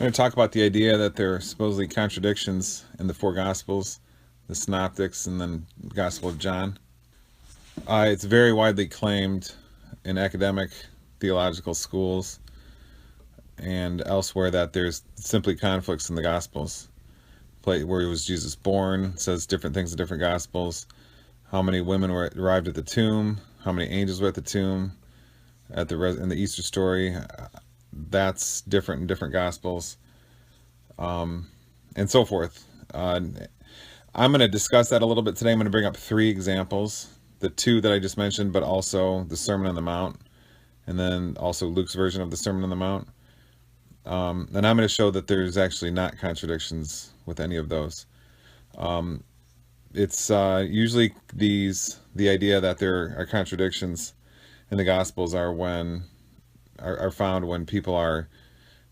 going to talk about the idea that there are supposedly contradictions in the four Gospels, the Synoptics, and then the Gospel of John. It's very widely claimed in academic theological schools and elsewhere that there's simply conflicts in the Gospels. Where was Jesus born says different things in different Gospels. How many women arrived at the tomb? How many angels were at the tomb? In the Easter story, that's different in different Gospels, and so forth. I'm going to discuss that a little bit today. I'm going to bring up three examples, the two that I just mentioned, but also the Sermon on the Mount, and then also Luke's version of the Sermon on the Mount. And I'm going to show that there's actually not contradictions with any of those. It's usually the idea that there are contradictions in the Gospels are found when people are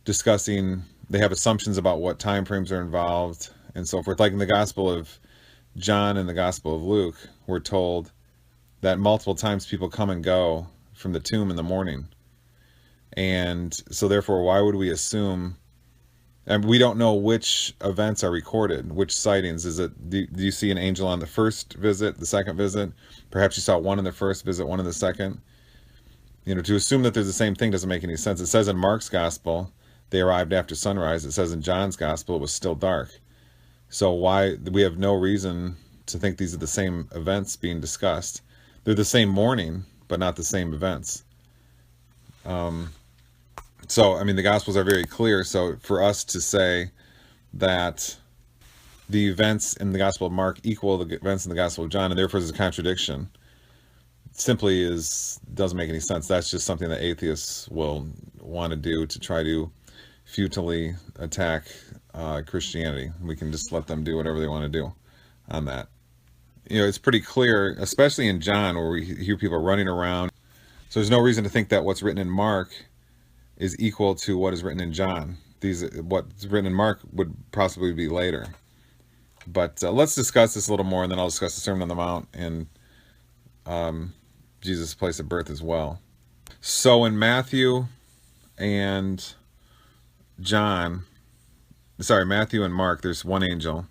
discussing, they have assumptions about what time frames are involved and so forth. Like in the Gospel of John and the Gospel of Luke, we're told that multiple times people come and go from the tomb in the morning. And so therefore, why would we assume, and we don't know which events are recorded, which sightings. Do you see an angel on the first visit, the second visit? Perhaps you saw one in the first visit, one in the second. To assume that there's the same thing doesn't make any sense. It says in Mark's Gospel, they arrived after sunrise. It says in John's Gospel, it was still dark. So we have no reason to think these are the same events being discussed. They're the same morning, but not the same events. The Gospels are very clear. So for us to say that the events in the Gospel of Mark equal the events in the Gospel of John, and therefore there's a contradiction, simply doesn't make any sense. That's just something that atheists will want to do to try to futilely attack Christianity. We can just let them do whatever they want to do on that. It's pretty clear, especially in John, where we hear people running around. So there's no reason to think that what's written in Mark is equal to what is written in John. What's written in Mark would possibly be later. But let's discuss this a little more, and then I'll discuss the Sermon on the Mount and Jesus' place of birth as well. So in Matthew and Mark, there's one angel.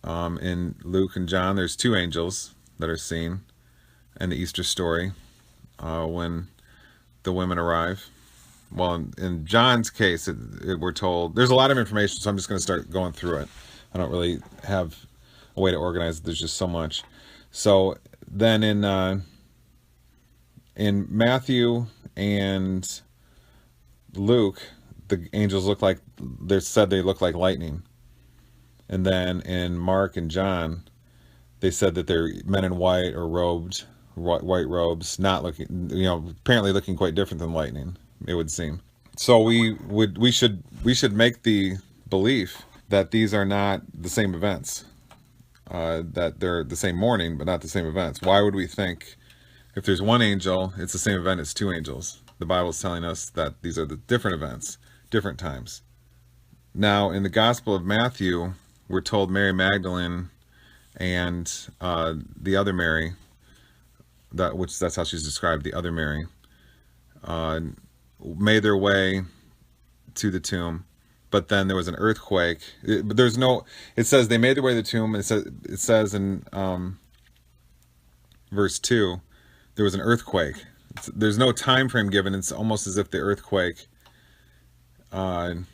In Luke and John, there's two angels that are seen in the Easter story when the women arrive. Well, in John's case, we're told there's a lot of information, so I'm just going to start going through it. I don't really have a way to organize it. There's just so much. So then in Matthew and Luke, the angels look like they look like lightning. And then in Mark and John, they said that they're men in white or white robes, not looking, apparently looking quite different than lightning, it would seem. So we should make the belief that these are not the same events, that they're the same morning, but not the same events. Why would we think if there's one angel, it's the same event as two angels? The Bible's telling us that these are the different events, different times. Now, in the Gospel of Matthew, we're told Mary Magdalene and the other Mary, that's how she's described, the other Mary, made their way to the tomb. But then there was an earthquake. It says they made their way to the tomb, and it says in verse 2, there was an earthquake. There's no time frame given. It's almost as if the earthquake it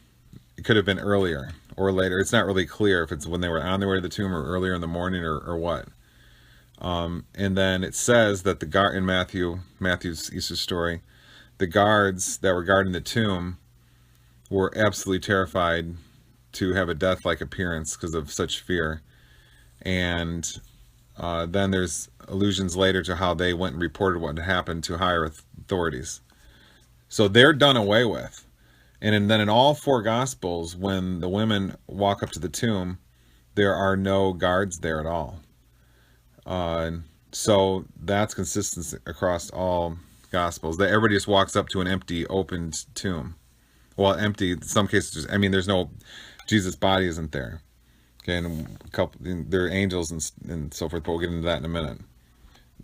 could have been earlier or later. It's not really clear if it's when they were on their way to the tomb or earlier in the morning or what. And then it says that in Matthew's Easter story, the guards that were guarding the tomb were absolutely terrified to have a death-like appearance because of such fear. And then there's allusions later to how they went and reported what had happened to higher authorities. So they're done away with. And then in all four Gospels, when the women walk up to the tomb, there are no guards there at all. So that's consistent across all Gospels, that everybody just walks up to an empty, opened tomb. Well, empty, in some cases, there's no, Jesus' body isn't there. Okay, and there are angels and so forth, but we'll get into that in a minute.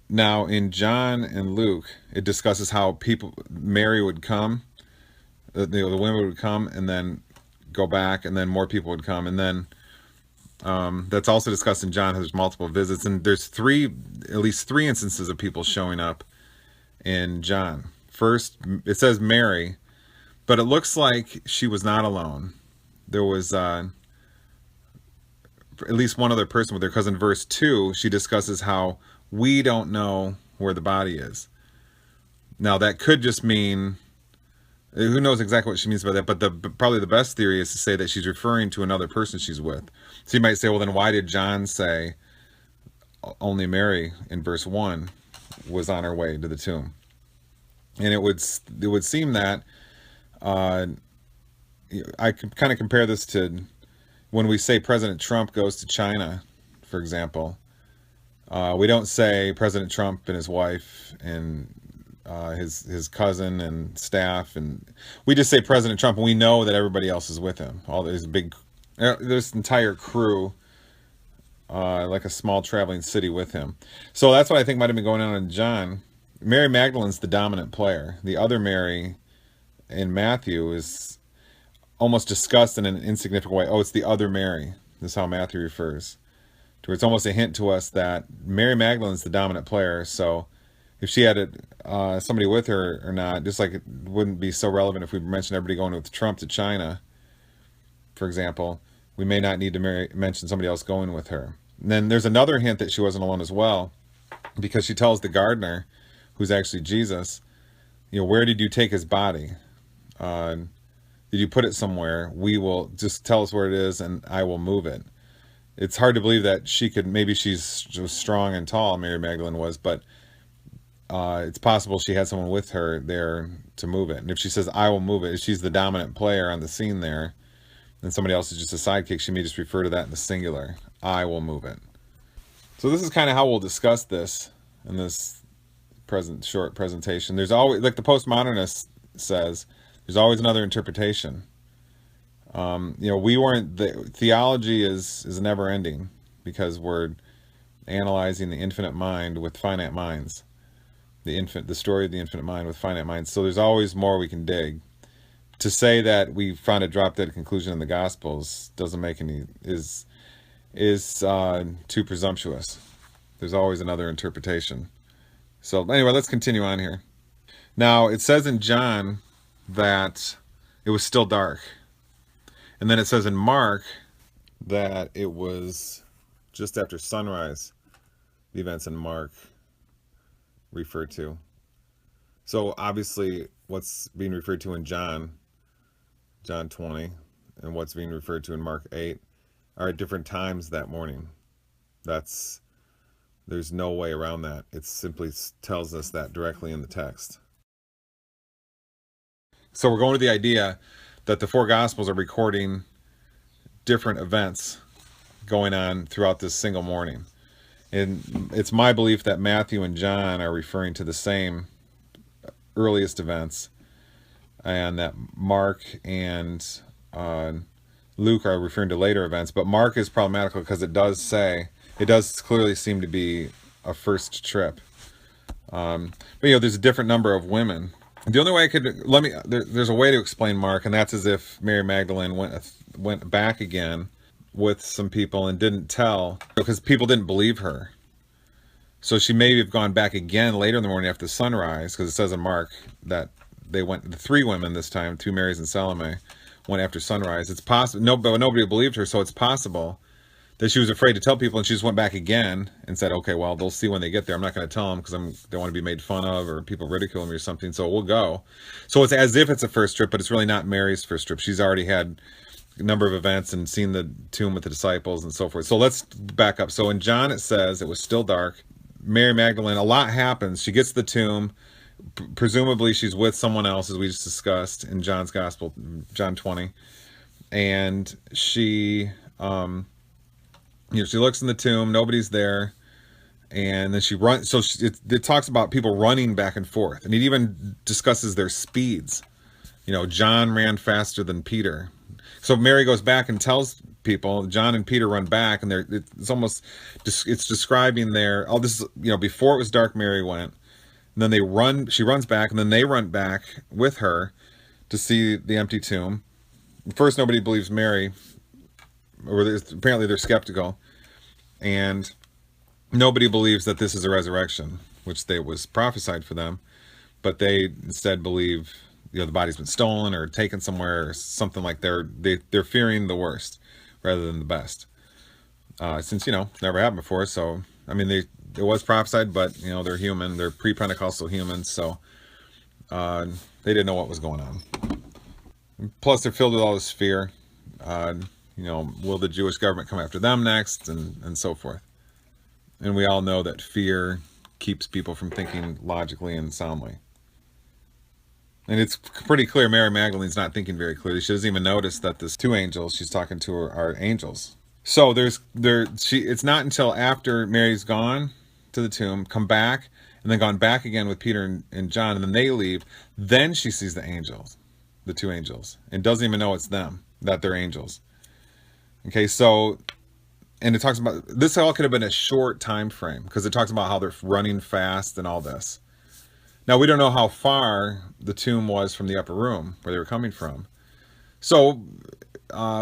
Now, in John and Luke, it discusses how Mary would come, the women would come, and then go back, and then more people would come. And then that's also discussed in John. There's multiple visits, and there's at least three instances of people showing up in John. First, it says Mary, but it looks like she was not alone. There was at least one other person with her, because in verse 2, she discusses how we don't know where the body is. Now, that could just mean, who knows exactly what she means by that, but probably the best theory is to say that she's referring to another person she's with. So you might say, well, then why did John say only Mary in verse 1 was on her way to the tomb? And it would seem that, I can kind of compare this to when we say President Trump goes to China, for example. We don't say President Trump and his wife and his cousin and staff, and we just say President Trump, and we know that everybody else is with him. There's entire crew, like a small traveling city with him. So that's what I think might have been going on in John. Mary Magdalene's the dominant player. The other Mary in Matthew is almost discussed in an insignificant way. Oh, it's the other Mary. This is how Matthew refers to her. It's almost a hint to us that Mary Magdalene's the dominant player. So if she had somebody with her or not, just like it wouldn't be so relevant if we mentioned everybody going with Trump to China, for example, we may not need to mention somebody else going with her. And then there's another hint that she wasn't alone as well, because she tells the gardener, who's actually Jesus, where did you take his body? Did you put it somewhere? We will just tell us where it is, and I will move it. It's hard to believe that she could. Maybe she's strong and tall, Mary Magdalene was, but it's possible she had someone with her there to move it. And if she says, I will move it, if she's the dominant player on the scene there, and somebody else is just a sidekick, she may just refer to that in the singular. I will move it. So this is kind of how we'll discuss this in this short presentation. There's always, like the postmodernist says, there's always another interpretation. The theology is never ending, because we're analyzing the infinite mind with finite minds. The story of the infinite mind with finite minds. So there's always more we can dig. To say that we found a drop-dead conclusion in the Gospels doesn't make is too presumptuous. There's always another interpretation. So anyway, let's continue on here. Now, it says in John that it was still dark. And then it says in Mark that it was just after sunrise, the events in Mark referred to. So obviously what's being referred to in John 20, and what's being referred to in Mark 8 are at different times that morning. There's no way around that. It simply tells us that directly in the text. So we're going to the idea that the four Gospels are recording different events going on throughout this single morning. And it's my belief that Matthew and John are referring to the same earliest events, and that Mark and Luke are referring to later events. But Mark is problematical because it does clearly seem to be a first trip. But there's a different number of women. The only way there's a way to explain Mark, and that's as if Mary Magdalene went back again with some people and didn't tell, because people didn't believe her. So she may have gone back again later in the morning after sunrise, because it says in Mark that the three women this time, two Marys and Salome, went after sunrise. It's possible, but nobody believed her, so it's possible that she was afraid to tell people, and she just went back again and said, okay, well, they'll see when they get there. I'm not going to tell them because they want to be made fun of or people ridicule me or something, so we'll go. So it's as if it's a first trip, but it's really not Mary's first trip. She's already had a number of events and seen the tomb with the disciples and so forth. So let's back up. So in John, it says it was still dark. Mary Magdalene, a lot happens. She gets to the tomb. Presumably she's with someone else, as we just discussed in John's Gospel, John 20. And she... she looks in the tomb, nobody's there, and then she runs. So it talks about people running back and forth, and it even discusses their speeds. John ran faster than Peter. So Mary goes back and tells people, John and Peter run back, and it's describing this is, before it was dark, Mary went, and then she runs back, and then they run back with her to see the empty tomb. first nobody believes Mary, or apparently they're skeptical, and nobody believes that this is a resurrection, which was prophesied for them, but they instead believe the body's been stolen or taken somewhere or something. Like they're fearing the worst rather than the best, since never happened before. So I mean, it was prophesied, but they're human, they're pre-Pentecostal humans, so they didn't know what was going on. Plus they're filled with all this fear. Will the Jewish government come after them next, and so forth. And we all know that fear keeps people from thinking logically and soundly. And it's pretty clear Mary Magdalene's not thinking very clearly. She doesn't even notice that there's two angels she's talking to are angels. So it's not until after Mary's gone to the tomb, come back, and then gone back again with Peter and John, and then they leave, then she sees the angels, the two angels, and doesn't even know it's them, that they're angels. Okay, so, and it talks about, this all could have been a short time frame, because it talks about how they're running fast and all this. Now, we don't know how far the tomb was from the upper room where they were coming from. So,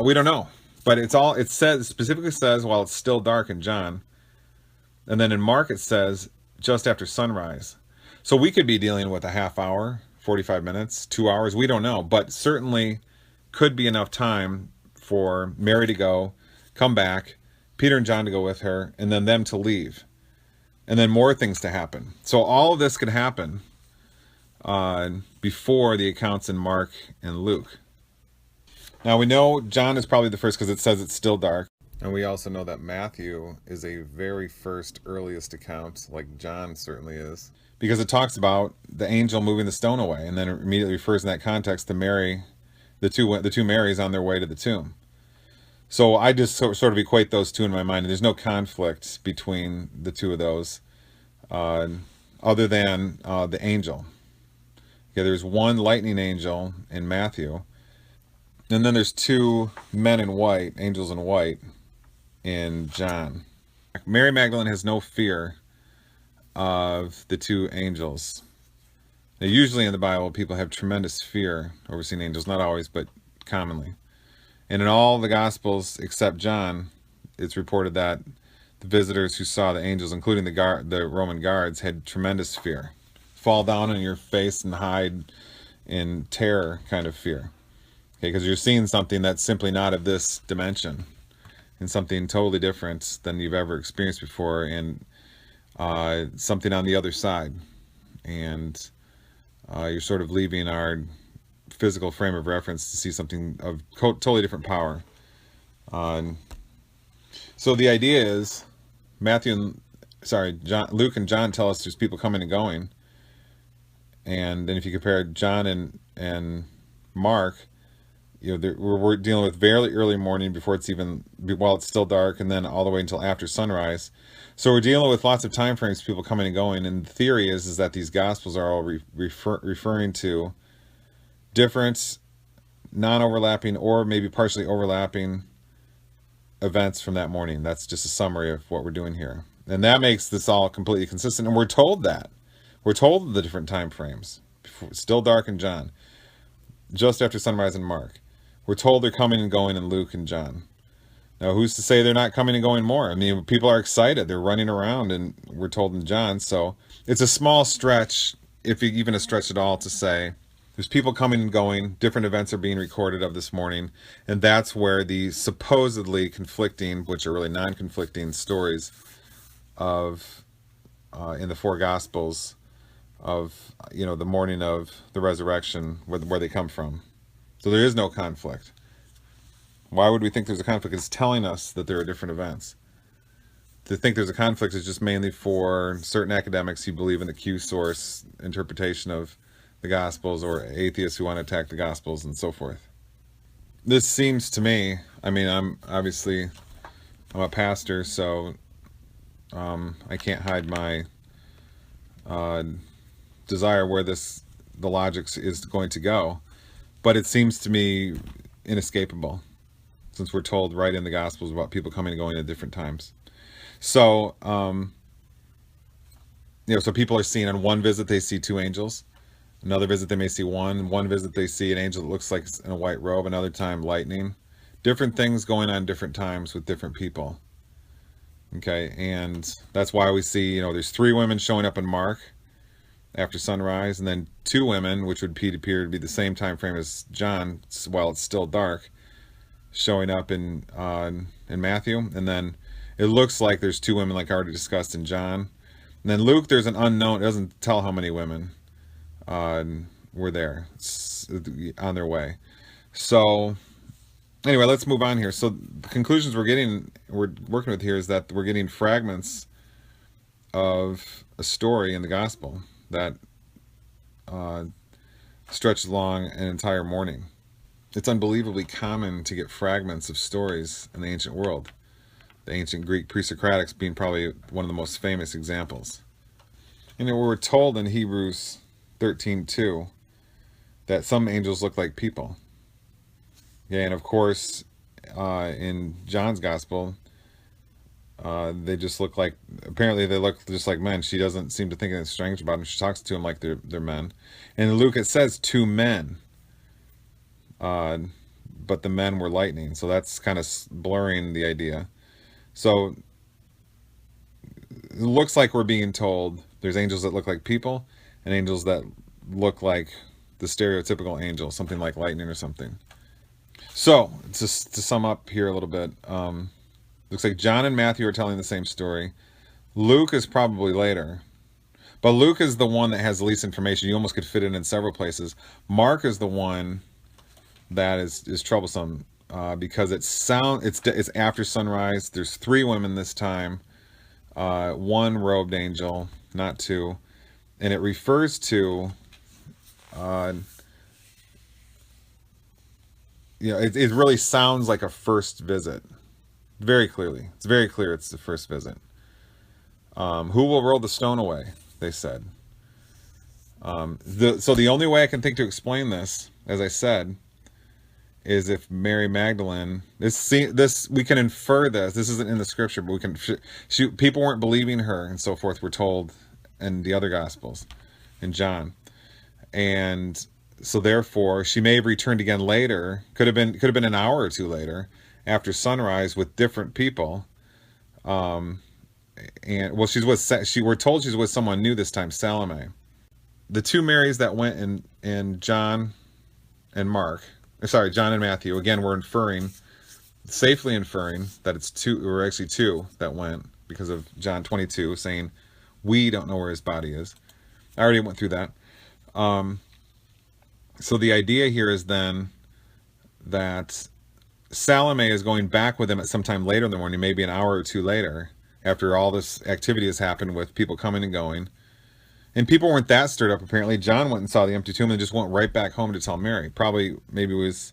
we don't know. But it specifically says while it's still dark in John. And then in Mark it says just after sunrise. So we could be dealing with a half hour, 45 minutes, 2 hours. We don't know. But certainly could be enough time for Mary to go, come back, Peter and John to go with her, and then them to leave. And then more things to happen. So all of this could happen before the accounts in Mark and Luke. Now we know John is probably the first because it says it's still dark. And we also know that Matthew is a very first, earliest account, like John certainly is. Because it talks about the angel moving the stone away, and then it immediately refers in that context to Mary, the two Marys on their way to the tomb. So I just sort of equate those two in my mind, and there's no conflict between the two of those, other than the angel. Okay, there's one lightning angel in Matthew, and then there's two men in white, angels in white, in John. Mary Magdalene has no fear of the two angels. Now, usually in the Bible, people have tremendous fear over seeing angels. Not always, but commonly. And in all the Gospels except John, it's reported that the visitors who saw the angels, including the Roman guards, had tremendous fear. Fall down on your face and hide in terror kind of fear. Okay, because you're seeing something that's simply not of this dimension, and something totally different than you've ever experienced before, and something on the other side. And you're sort of leaving our physical frame of reference to see something of totally different power. So the idea is, Luke and John tell us there's people coming and going. And then if you compare John and Mark, we're dealing with very early morning while it's still dark, and then all the way until after sunrise. So we're dealing with lots of time frames, people coming and going. And the theory is that these Gospels are all referring to different, non-overlapping, or maybe partially overlapping events from that morning. That's just a summary of what we're doing here. And that makes this all completely consistent. And we're told that. We're told the different time frames. Still dark in John. Just after sunrise in Mark. We're told they're coming and going in Luke and John. Now, who's to say they're not coming and going more? I mean, people are excited. They're running around, and we're told in John. So it's a small stretch, if even a stretch at all, to say there's people coming and going. Different events are being recorded of this morning. And that's where the supposedly conflicting, which are really non-conflicting stories of, in the four Gospels, of the morning of the resurrection, where they come from. So there is no conflict. Why would we think there's a conflict? It's telling us that there are different events. To think there's a conflict is just mainly for certain academics who believe in the Q source interpretation of the Gospels, or atheists who want to attack the Gospels, and so forth. This seems to me, I mean, I'm a pastor, so I can't hide my desire where the logic is going to go, but it seems to me inescapable, since we're told right in the Gospels about people coming and going at different times. So so people are seeing, on one visit they see two angels, Another visit they may see one visit they see an angel that looks like in a white robe, another time lightning. Different things going on different times with different people. Okay, and that's why we see, there's 3 women showing up in Mark after sunrise, and then 2 women, which would appear to be the same time frame as John, while it's still dark, showing up in Matthew, and then it looks like there's 2 women, like I already discussed, in John. And then Luke, there's an unknown. It doesn't tell how many women were there on their way. So anyway, let's move on here. So the conclusions we're working with here is that we're getting fragments of a story in the gospel that stretches along an entire morning. It's unbelievably common to get fragments of stories in the ancient world. The ancient Greek pre-Socratics being probably one of the most famous examples. And we're told in Hebrews 13:2 that some angels look like people. Yeah, and of course, in John's gospel, they just look like, apparently they look just like men. She doesn't seem to think anything strange about them. She talks to them like they're men. And in Luke, it says 2 men, but the men were lightning. So that's kind of blurring the idea. So it looks like we're being told there's angels that look like people and angels that look like the stereotypical angel, something like lightning or something. So just to sum up here a little bit, looks like John and Matthew are telling the same story. Luke is probably later, but Luke is the one that has the least information. You almost could fit it in several places. Mark is the one that is troublesome because it's after sunrise. There's 3 women this time, 1 robed angel, not 2, and it refers to it really sounds like a first visit. Very clearly. It's very clear it's the first visit. Who will roll the stone away? They said. So the only way I can think to explain this, as I said, is if Mary Magdalene, this we can infer this. This isn't in the scripture, but we can. People weren't believing her and so forth. We're told in the other gospels, in John, and so therefore she may have returned again later. Could have been an hour or 2 later, after sunrise, with different people. And well, we're told she's with someone new this time, Salome. The 2 Marys that went in John and Matthew. Again, we're safely inferring that it's 2, or actually 2 that went, because of John 22 saying we don't know where his body is. I already went through that. So the idea here is then that Salome is going back with him at some time later in the morning, maybe an hour or 2 later, after all this activity has happened with people coming and going. And people weren't that stirred up, apparently. John went and saw the empty tomb and just went right back home to tell Mary. Probably, maybe it was,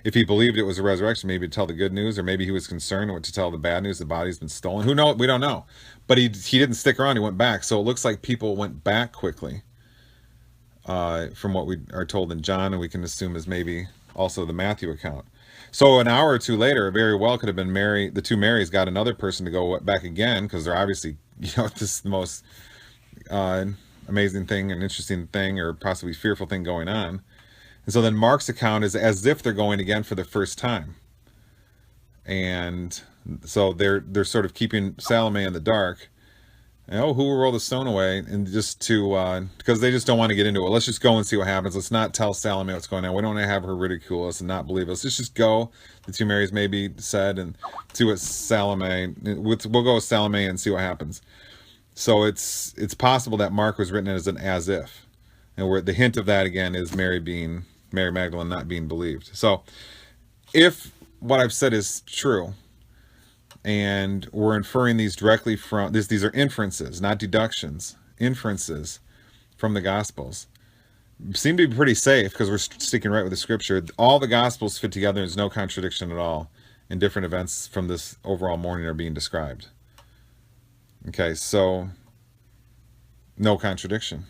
if he believed it was a resurrection, maybe to tell the good news, or maybe he was concerned to tell the bad news, the body's been stolen. Who knows? We don't know. But he didn't stick around, he went back. So it looks like people went back quickly, from what we are told in John, and we can assume is maybe also the Matthew account. So an hour or 2 later, very well could have been Mary. The 2 Marys got another person to go back again, because they're obviously, this is the most amazing thing, and interesting thing, or possibly fearful thing going on. And so then Mark's account is as if they're going again for the first time. And so they're sort of keeping Salome in the dark. And, who will roll the stone away? And just to, because they just don't want to get into it. Let's just go and see what happens. Let's not tell Salome what's going on. We don't want to have her ridicule us and not believe us. Let's just go, the 2 Marys maybe said, and see what Salome, we'll go with Salome and see what happens. So it's possible that Mark was written as an as if. And where the hint of that again is Mary Magdalene not being believed. So if what I've said is true, and we're inferring these directly from these are inferences, not deductions, inferences from the Gospels, seem to be pretty safe, because we're sticking right with the scripture. All the Gospels fit together. There's no contradiction at all, and different events from this overall morning are being described. Okay, so no contradiction.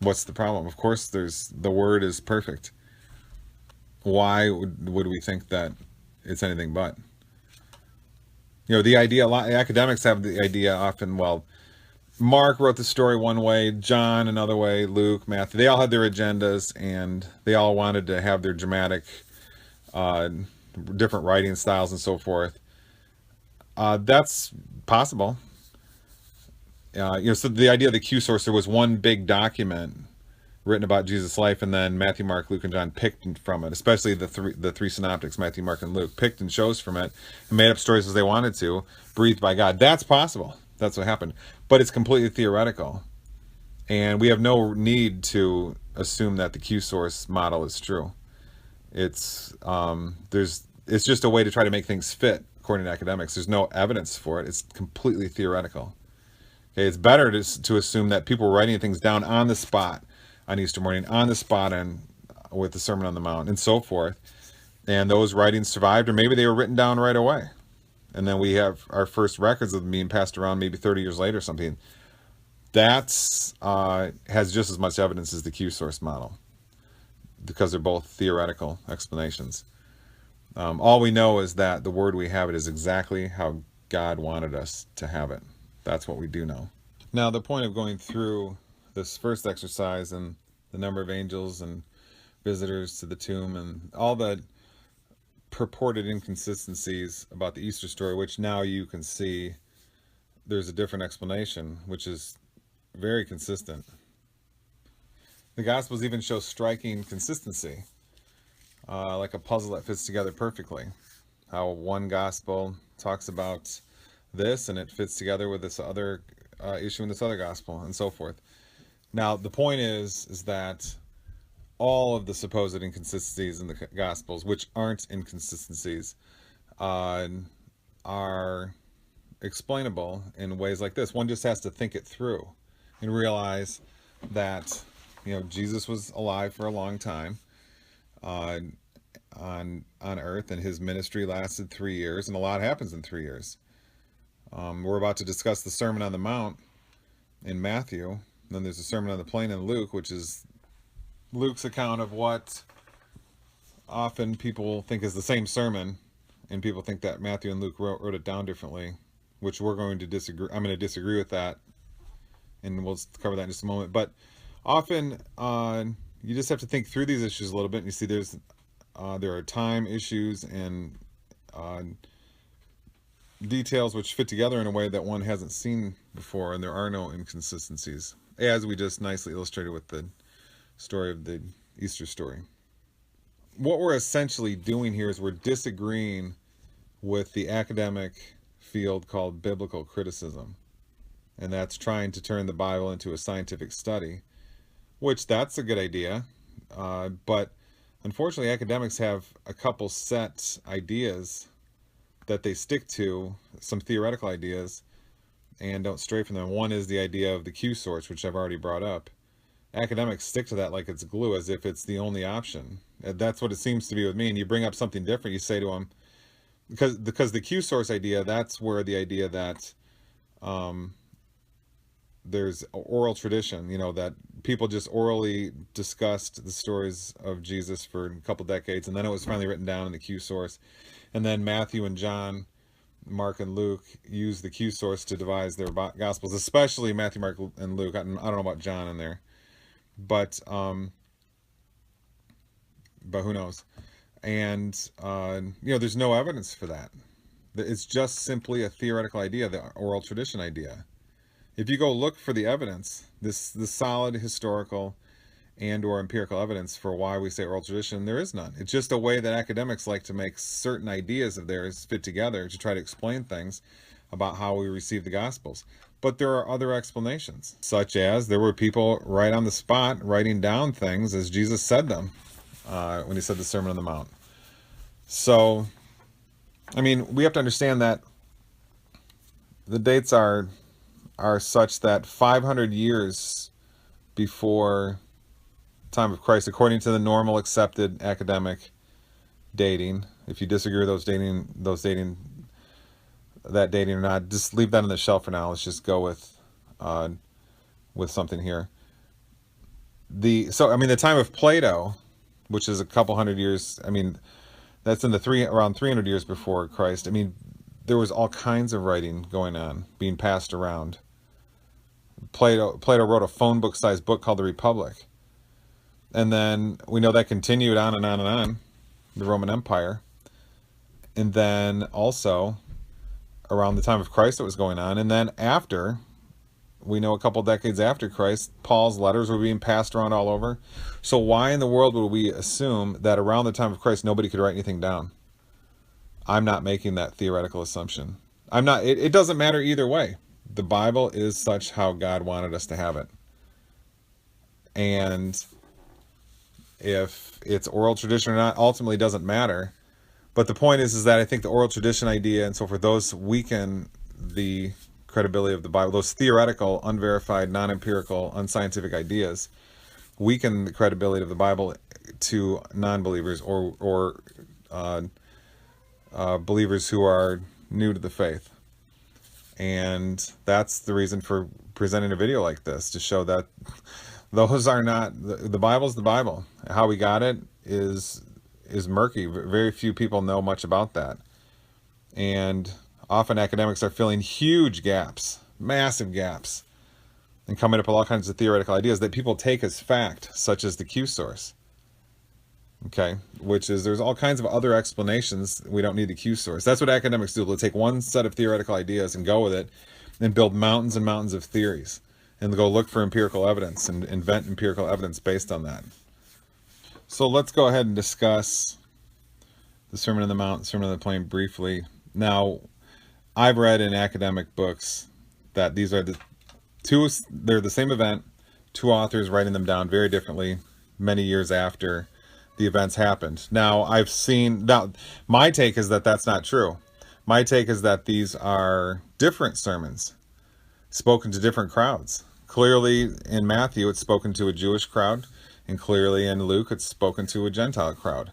What's the problem? Of course, the word is perfect. Why would we think that it's anything but? The idea, academics have the idea often, well, Mark wrote the story one way, John another way, Luke, Matthew. They all had their agendas, and they all wanted to have their dramatic, uh, different writing styles and so forth. That's possible. So the idea of the Q source, there was one big document written about Jesus' life, and then Matthew, Mark, Luke, and John picked from it. Especially the three synoptics, Matthew, Mark, and Luke, picked and chose from it and made up stories as they wanted to, breathed by God. That's possible. That's what happened, but it's completely theoretical, and we have no need to assume that the Q source model is true. It's just a way to try to make things fit according to academics. There's no evidence for it. It's completely theoretical. Okay, it's better to assume that people were writing things down on the spot on Easter morning, on the spot, and with the Sermon on the Mount and so forth, and those writings survived, or maybe they were written down right away, and then we have our first records of them being passed around maybe 30 years later or something. That's has just as much evidence as the Q source model, because they're both theoretical explanations. All we know is that the word we have it is exactly how God wanted us to have it. That's what we do know. Now, the point of going through this first exercise and the number of angels and visitors to the tomb and all the purported inconsistencies about the Easter story, which now you can see there's a different explanation, which is very consistent. The Gospels even show striking consistency, like a puzzle that fits together perfectly. How one Gospel talks about this and it fits together with this other issue in this other Gospel, and so forth. Now, the point is that all of the supposed inconsistencies in the Gospels, which aren't inconsistencies, are explainable in ways like this. One just has to think it through and realize that, Jesus was alive for a long time on earth, and his ministry lasted 3 years, and a lot happens in 3 years. We're about to discuss the Sermon on the Mount in Matthew. Then there's a Sermon on the Plain in Luke, which is Luke's account of what often people think is the same sermon, and people think that Matthew and Luke wrote it down differently, which we're going to disagree. I'm going to disagree with that, and we'll cover that in just a moment. But often you just have to think through these issues a little bit, and you see there are time issues and details which fit together in a way that one hasn't seen before, and there are no inconsistencies, as we just nicely illustrated with the story of the Easter story. What we're essentially doing here is we're disagreeing with the academic field called biblical criticism, and that's trying to turn the Bible into a scientific study, which that's a good idea, but unfortunately academics have a couple set ideas that they stick to, some theoretical ideas, and don't stray from them. One is the idea of the Q source, which I've already brought up. Academics stick to that like it's glue, as if it's the only option. That's what it seems to be with me. And you bring up something different, you say to them, because the Q source idea, that's where the idea that there's oral tradition, that people just orally discussed the stories of Jesus for a couple decades, and then it was finally written down in the Q source. And then Matthew and John, Mark and Luke used the Q source to devise their Gospels, especially Matthew, Mark, and Luke. I don't know about John in there, but who knows? And there's no evidence for that. It's just simply a theoretical idea, the oral tradition idea. If you go look for the evidence, the solid historical and or empirical evidence for why we say oral tradition, there is none. It's just a way that academics like to make certain ideas of theirs fit together to try to explain things about how we receive the Gospels. But there are other explanations, such as there were people right on the spot writing down things as Jesus said them when he said the Sermon on the Mount. So, we have to understand that the dates are such that 500 years before time of Christ, according to the normal accepted academic dating. If you disagree with that dating or not, just leave that on the shelf for now. Let's just go with something here. The time of Plato, which is a couple hundred years, that's in around 300 years before Christ. There was all kinds of writing going on, being passed around. Plato wrote a phone book-sized book called The Republic. And then we know that continued on and on and on, the Roman Empire. And then also around the time of Christ it was going on. And then after, we know a couple decades after Christ, Paul's letters were being passed around all over. So why in the world would we assume that around the time of Christ nobody could write anything down? I'm not making that theoretical assumption. I'm not. It doesn't matter either way. The Bible is such how God wanted us to have it. And if it's oral tradition or not ultimately doesn't matter. But the point is that I think the oral tradition idea and so forth, those weaken the credibility of the Bible. Those theoretical, unverified, non-empirical, unscientific ideas weaken the credibility of the Bible to non-believers or believers who are new to the faith. And that's the reason for presenting a video like this, to show that those are not, the Bible's the Bible. How we got it is murky. Very few people know much about that. And often academics are filling huge gaps, massive gaps, and coming up with all kinds of theoretical ideas that people take as fact, such as the Q source. Okay, which is, there's all kinds of other explanations. We don't need the Q source. That's what academics do. They'll take one set of theoretical ideas and go with it and build mountains and mountains of theories and go look for empirical evidence and invent empirical evidence based on that. So let's go ahead and discuss the Sermon on the Mount, Sermon on the Plain briefly. Now, I've read in academic books that these are they're the same event, two authors writing them down very differently many years after the events happened. Now, my take is that that's not true. My take is that these are different sermons spoken to different crowds. Clearly in Matthew, it's spoken to a Jewish crowd, and clearly in Luke, it's spoken to a Gentile crowd.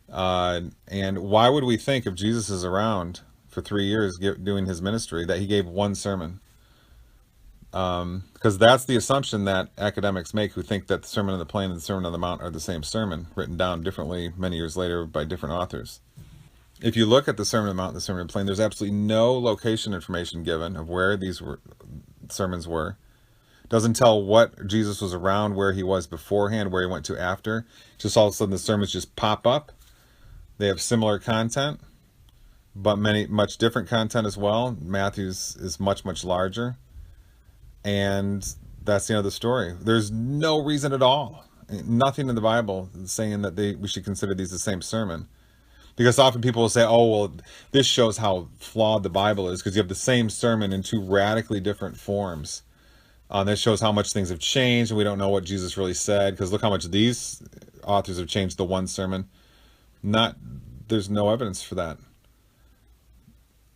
And why would we think, if Jesus is around for 3 years doing his ministry, that he gave one sermon? Because that's the assumption that academics make, who think that the Sermon on the Plain and the Sermon on the Mount are the same sermon, written down differently many years later by different authors. If you look at the Sermon on the Mount and the Sermon on the Plain, there's absolutely no location information given of where these sermons were. Doesn't tell what Jesus was around, where he was beforehand, where he went to after. Just all of a sudden the sermons just pop up. They have similar content, but much different content as well. Matthew's is much, much larger. And that's the end of the story. There's no reason at all, nothing in the Bible saying that we should consider these the same sermon. Because often people will say, oh, well, this shows how flawed the Bible is, because you have the same sermon in two radically different forms. That shows how much things have changed, and we don't know what Jesus really said, because look how much these authors have changed the one sermon. There's no evidence for that.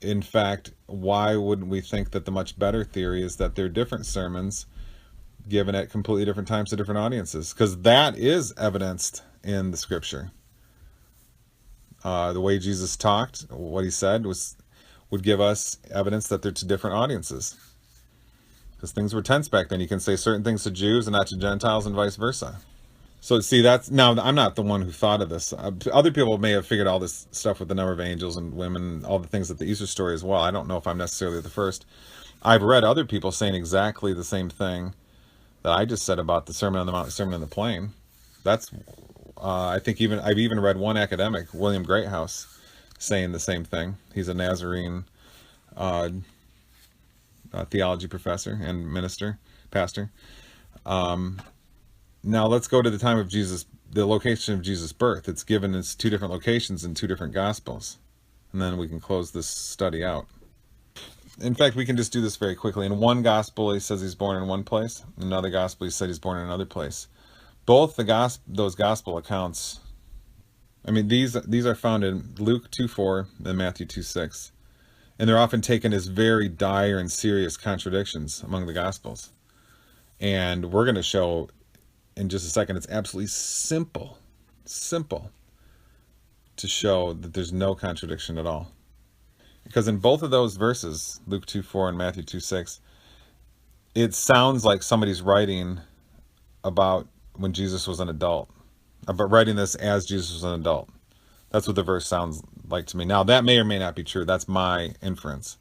In fact, why wouldn't we think that the much better theory is that they're different sermons given at completely different times to different audiences? Because that is evidenced in the Scripture. The way Jesus talked, what he said, would give us evidence that they're to different audiences. Because things were tense back then. You can say certain things to Jews and not to Gentiles, and vice versa. So see, now I'm not the one who thought of this. Other people may have figured all this stuff with the number of angels and women, all the things at the Easter story as well. I don't know if I'm necessarily the first. I've read other people saying exactly the same thing that I just said about the Sermon on the Mount, the Sermon on the Plain. That's, I think I've even read one academic, William Greathouse, saying the same thing. He's a Nazarene theology professor and pastor. Now let's go to the time of Jesus, the location of Jesus' birth. It's given as two different locations in two different Gospels. And then we can close this study out. In fact, we can just do this very quickly. In one Gospel, he says he's born in one place. In another Gospel, he said he's born in another place. Both those Gospel accounts, I mean, these are found in Luke 2:4 and Matthew 2:6. And they're often taken as very dire and serious contradictions among the Gospels. And we're going to show in just a second, it's absolutely simple to show that there's no contradiction at all. Because in both of those verses, Luke 2:4 and Matthew 2:6, it sounds like somebody's writing about when Jesus was an adult, but writing this as Jesus was an adult. That's what the verse sounds like to me. Now, that may or may not be true. That's my inference.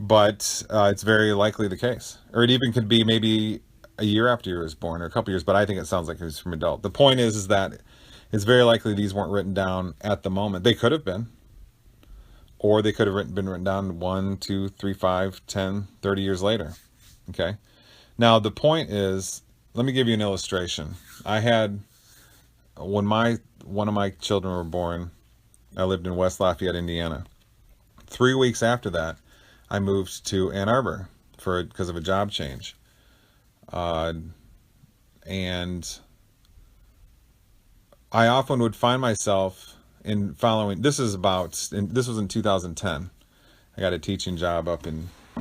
But it's very likely the case. Or it even could be maybe a year after he was born or a couple years, but I think it sounds like he was from adult. The point is that it's very likely these weren't written down at the moment. They could have been, or they could have been written down 1, 2, 3, 5, 10, 30 years later. Okay. Now, the point is, let me give you an illustration. I had, when one of my children were born, I lived in West Lafayette, Indiana. 3 weeks after that, I moved to Ann Arbor because of a job change. And I often would find myself in following, this was in 2010. I got a teaching job up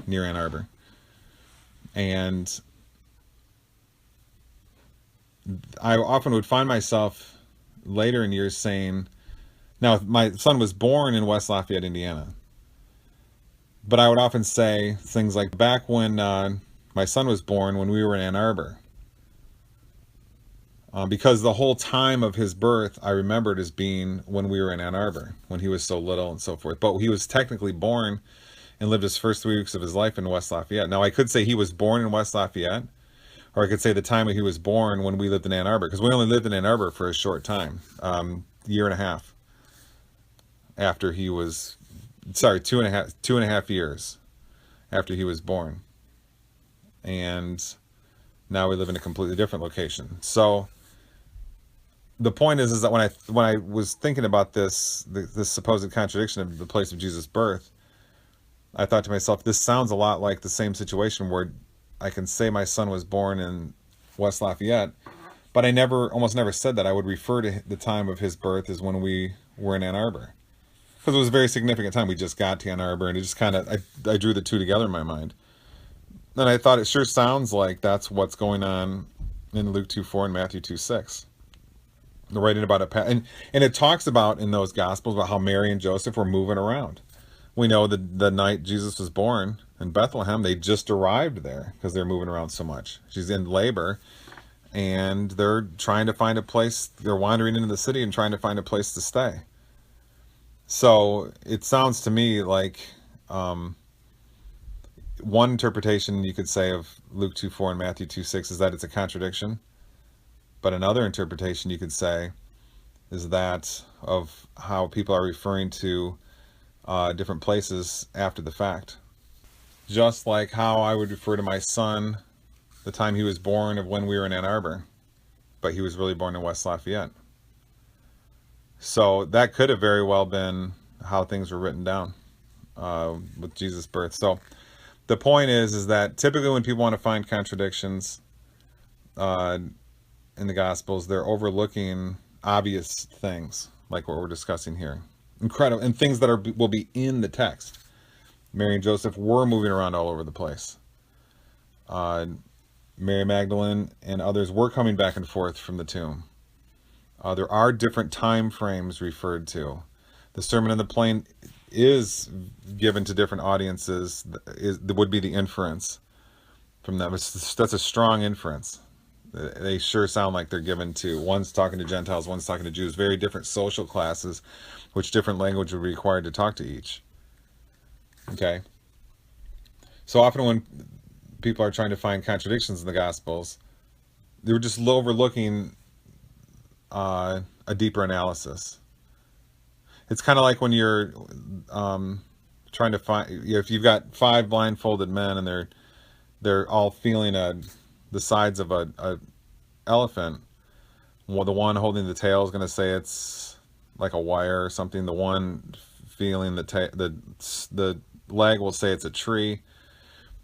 near Ann Arbor. And I often would find myself later in years saying, now my son was born in West Lafayette, Indiana. But I would often say things like, back when my son was born, when we were in Ann Arbor. Because the whole time of his birth, I remembered as being when we were in Ann Arbor, when he was so little and so forth. But he was technically born and lived his first 3 weeks of his life in West Lafayette. Now, I could say he was born in West Lafayette, or I could say the time he was born when we lived in Ann Arbor, because we only lived in Ann Arbor for a short time, year and a half after he was, sorry, 2.5 years after he was born. And now we live in a completely different location. So the point is that when I was thinking about this supposed contradiction of the place of Jesus' birth, I thought to myself, this sounds a lot like the same situation where I can say my son was born in West Lafayette, but I almost never said that. I would refer to the time of his birth as when we were in Ann Arbor, because it was a very significant time. We just got to Ann Arbor, and it just kind of, I drew the two together in my mind. And I thought it sure sounds like that's what's going on in Luke 2:4 and Matthew 2:6. They're writing about and it talks about in those Gospels about how Mary and Joseph were moving around. We know that the night Jesus was born in Bethlehem, they just arrived there because they're moving around so much. She's in labor, and they're trying to find a place. They're wandering into the city and trying to find a place to stay. So it sounds to me like one interpretation you could say of Luke 2:4 and Matthew 2:6 is that it's a contradiction. But another interpretation you could say is that of how people are referring to different places after the fact. Just like how I would refer to my son the time he was born of when we were in Ann Arbor, but he was really born in West Lafayette. So that could have very well been how things were written down with Jesus' birth. So the point is that typically when people want to find contradictions in the Gospels, they're overlooking obvious things like what we're discussing here. Incredible, and things that will be in the text. Mary and Joseph were moving around all over the place. Mary Magdalene and others were coming back and forth from the tomb. There are different time frames referred to. The Sermon on the Plain is given to different audiences. That would be the inference from them. That's a strong inference. They sure sound like they're given to, one's talking to Gentiles, one's talking to Jews, very different social classes, which different language would be required to talk to each. Okay? So often when people are trying to find contradictions in the Gospels, they were just overlooking a deeper analysis. It's kind of like when you're trying to find, if you've got 5 blindfolded men and they're all feeling the sides of a elephant. Well, the one holding the tail is going to say it's like a wire or something. The one feeling the leg will say it's a tree.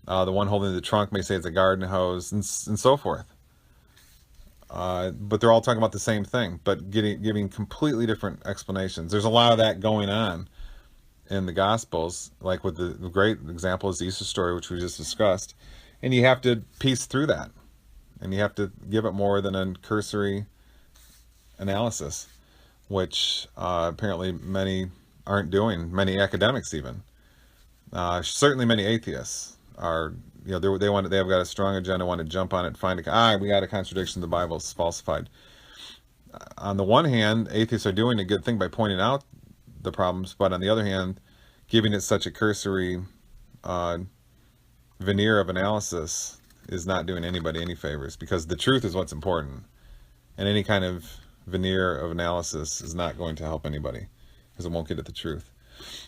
The one holding the trunk may say it's a garden hose, and so forth. But they're all talking about the same thing, but giving completely different explanations. There's a lot of that going on in the Gospels, like with the great example is the Easter story, which we just discussed. And you have to piece through that. And you have to give it more than a cursory analysis, which apparently many aren't doing, many academics even. Certainly many atheists are, they have got a strong agenda, want to jump on it, find we got a contradiction, the Bible is falsified. On the one hand, atheists are doing a good thing by pointing out the problems, but on the other hand, giving it such a cursory veneer of analysis is not doing anybody any favors, because the truth is what's important. And any kind of veneer of analysis is not going to help anybody, because it won't get at the truth.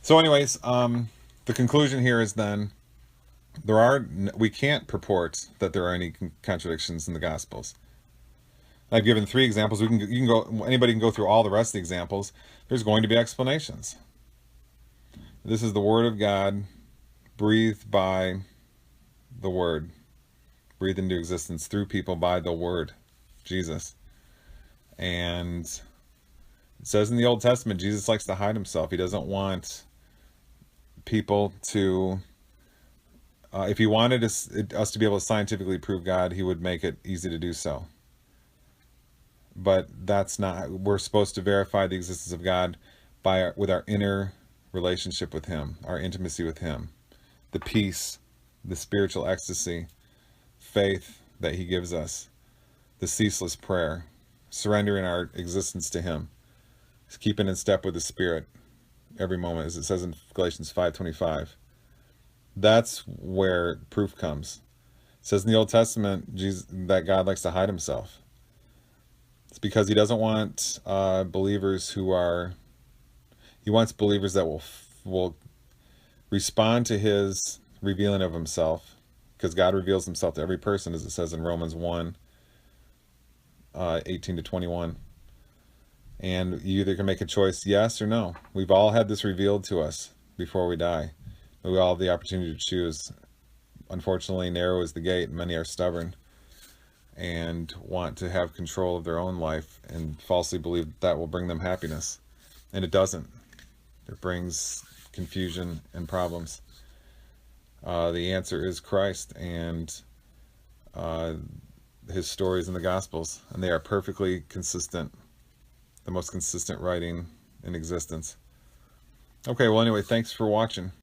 So anyways, the conclusion here is then, we can't purport that there are any contradictions in the Gospels. I've given 3 examples. Anybody can go through all the rest of the examples. There's going to be explanations. This is the Word of God, breathed by the Word, breathed into existence through people by the Word, Jesus. And it says in the Old Testament, Jesus likes to hide himself. He doesn't want people to, if he wanted us to be able to scientifically prove God, he would make it easy to do so. But that's not, we're supposed to verify the existence of God with our inner relationship with him, our intimacy with him, the peace, the spiritual ecstasy, faith that he gives us, the ceaseless prayer, surrendering our existence to him, keeping in step with the Spirit every moment, as it says in Galatians 5:25. That's where proof comes. It says in the Old Testament that God likes to hide himself. It's because he doesn't want believers he wants believers that will respond to his revealing of himself, because God reveals himself to every person, as it says in Romans 1:18-21. And you either can make a choice, yes or no. We've all had this revealed to us before we die. But we all have the opportunity to choose. Unfortunately, narrow is the gate, and many are stubborn and want to have control of their own life and falsely believe that will bring them happiness. And it doesn't. It brings confusion and problems. The answer is Christ and his stories in the Gospels, and they are perfectly consistent, the most consistent writing in existence. Okay, well anyway, thanks for watching.